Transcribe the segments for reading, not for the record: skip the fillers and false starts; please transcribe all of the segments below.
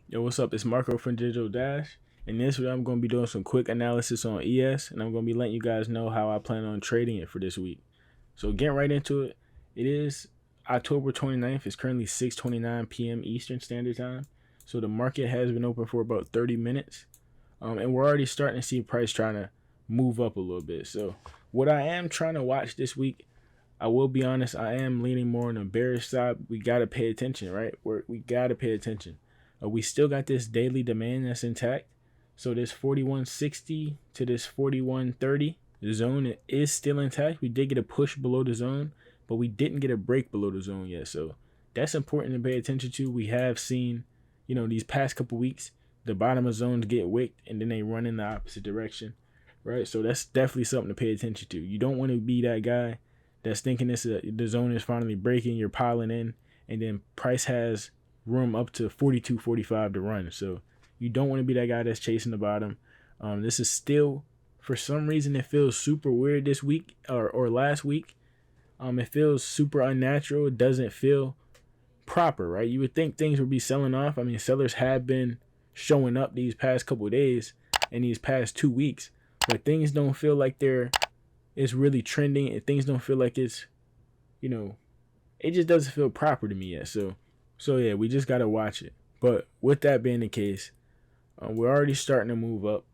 Yo, what's up? It's Marco from Digital Dash. In this video, I'm going to be doing some quick analysis on ES, and I'm going to be letting you guys know how I plan on trading it for this week. So getting right into it, it is October 29th. It's currently 6:29 p.m. Eastern Standard Time. So the market has been open for about 30 minutes, and we're already starting to see price trying to move up a little bit. So what I am trying to watch this week, I will be honest, I am leaning more on the bearish side. We got to pay attention, right? We got to pay attention. We still got this daily demand that's intact. So this 4160 to this 4130 zone is still intact. We did get a push below the zone, but we didn't get a break below the zone yet. So that's important to pay attention to. We have seen, these past couple weeks, the bottom of zones get wicked and then they run in the opposite direction, right? So that's definitely something to pay attention to. You don't want to be that guy that's thinking the zone is finally breaking, you're piling in, and then price has room up to 42.45 to run. So you don't want to be that guy that's chasing the bottom. This is still, for some reason, it feels super weird this week or last week. It feels super unnatural. It doesn't feel proper, right? You would think things would be selling off. I mean, sellers have been showing up these past couple of days and these past 2 weeks, but things don't feel like it's really trending, and things don't feel like it's, it just doesn't feel proper to me yet. So yeah, we just gotta watch it. But with that being the case, we're already starting to move up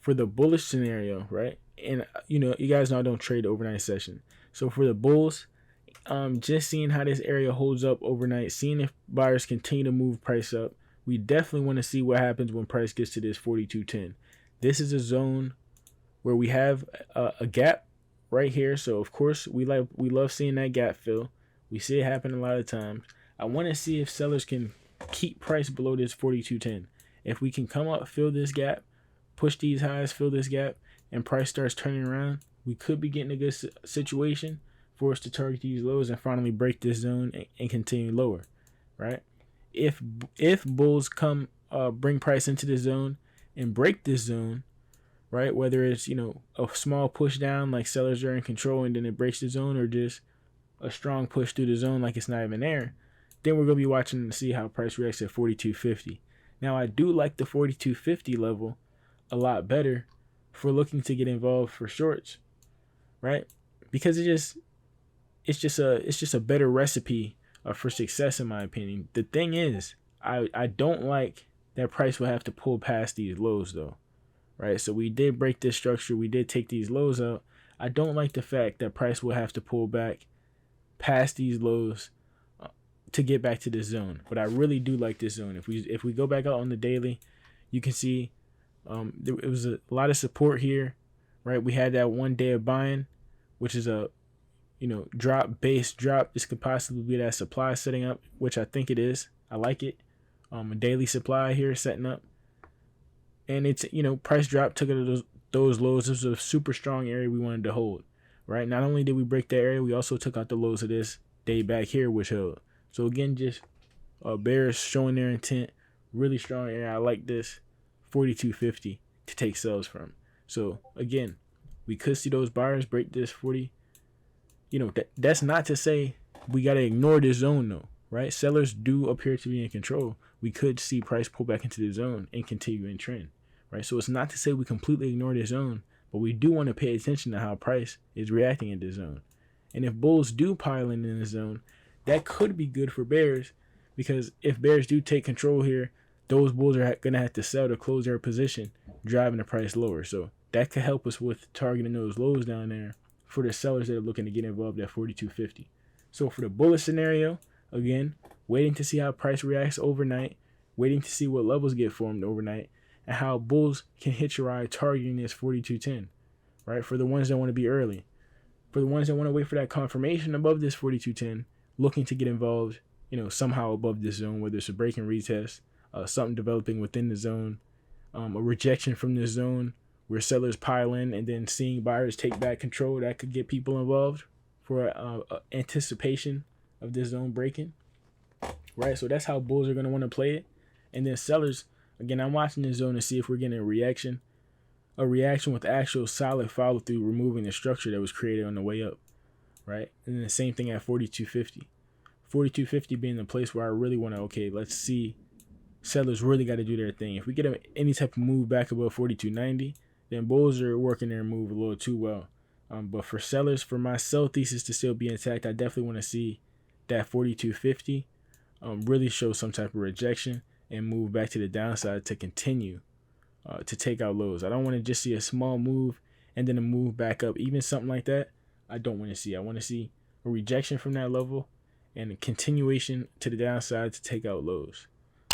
for the bullish scenario, right? And you guys know I don't trade overnight session. So for the bulls, just seeing how this area holds up overnight, seeing if buyers continue to move price up. We definitely want to see what happens when price gets to this 42.10. This is a zone where we have a gap right here. So of course we love seeing that gap fill. We see it happen a lot of times. I want to see if sellers can keep price below this 42.10. If we can come up, fill this gap, push these highs, fill this gap, and price starts turning around, we could be getting a good situation for us to target these lows and finally break this zone and continue lower, right? If bulls come bring price into the zone and break this zone, right, whether it's a small push down like sellers are in control and then it breaks the zone, or just a strong push through the zone like it's not even there, then we're going to be watching to see how price reacts at 42.50. Now, I do like the 42.50 level a lot better for looking to get involved for shorts, right? Because it's just a better recipe for success, in my opinion. The thing is, I don't like that price will have to pull past these lows, though, right? So we did break this structure. We did take these lows out. I don't like the fact that price will have to pull back past these lows to get back to this zone. But I really do like this zone. If we go back out on the daily, you can see it was a lot of support here, right? We had that 1 day of buying, which is a base drop. This could possibly be that supply setting up, which I think it is. I like it. A daily supply here setting up, and it's price drop, took it to those lows. This was a super strong area we wanted to hold, right? Not only did we break that area, we also took out the lows of this day back here, which held. So again, just bears showing their intent. Really strong area. I like this 42.50 to take sells from. So again, we could see those buyers break this 40. That's not to say we got to ignore this zone though, right? Sellers do appear to be in control. We could see price pull back into the zone and continue in trend, right? So it's not to say we completely ignore this zone, but we do want to pay attention to how price is reacting in this zone. And if bulls do pile in the zone, that could be good for bears, because if bears do take control here, those bulls are going to have to sell to close their position, driving the price lower. So that could help us with targeting those lows down there for the sellers that are looking to get involved at 42.50. So for the bullish scenario, again, waiting to see how price reacts overnight, waiting to see what levels get formed overnight, and how bulls can hit your eye targeting this 42.10, right? For the ones that want to be early. For the ones that want to wait for that confirmation above this 42.10, looking to get involved, somehow above this zone, whether it's a break and retest, something developing within the zone, a rejection from this zone where sellers pile in, and then seeing buyers take back control, that could get people involved for anticipation of this zone breaking, right? So that's how bulls are going to want to play it. And then sellers, again, I'm watching this zone to see if we're getting a reaction with actual solid follow through, removing the structure that was created on the way up, right? And then the same thing at 42.50. 42.50 being the place where I really want to, let's see sellers really got to do their thing. If we get any type of move back above 42.90, then bulls are working their move a little too well. But for sellers, for my sell thesis to still be intact, I definitely want to see that 42.50 really show some type of rejection and move back to the downside to continue to take out lows. I don't want to just see a small move and then a move back up. Even something like that, I don't want to see. I want to see a rejection from that level and a continuation to the downside to take out lows.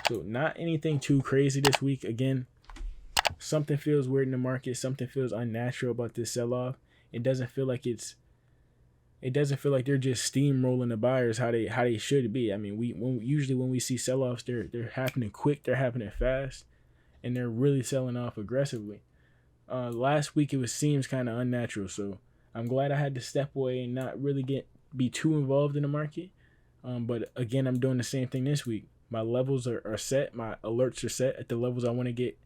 So not anything too crazy this week. Again, something feels weird in the market. Something feels unnatural about this sell-off. It doesn't feel like they're just steamrolling the buyers how they should be. I mean, usually when we see sell-offs, they're happening quick, they're happening fast, and they're really selling off aggressively. Last week it seems kind of unnatural, so I'm glad I had to step away and not really be too involved in the market. But again, I'm doing the same thing this week. My levels are set, my alerts are set at the levels I want to get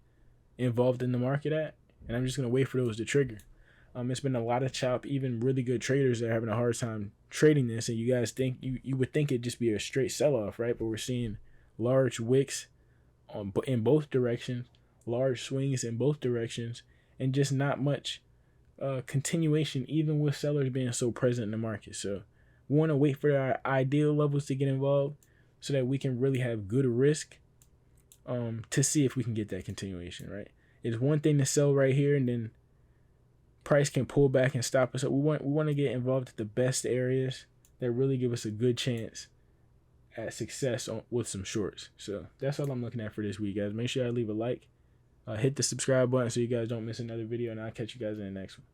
involved in the market at, and I'm just gonna wait for those to trigger. It's been a lot of chop. Even really good traders are having a hard time trading this, and you guys think you would think it'd just be a straight sell-off, right? But we're seeing large wicks in both directions, large swings in both directions, and just not much continuation, even with sellers being so present in the market. So we want to wait for our ideal levels to get involved so that we can really have good risk to see if we can get that continuation, right? It's one thing to sell right here and then price can pull back and stop us. So we want to get involved at the best areas that really give us a good chance at success with some shorts. So that's all I'm looking at for this week, guys. Make sure I leave a like, hit the subscribe button so you guys don't miss another video, and I'll catch you guys in the next one.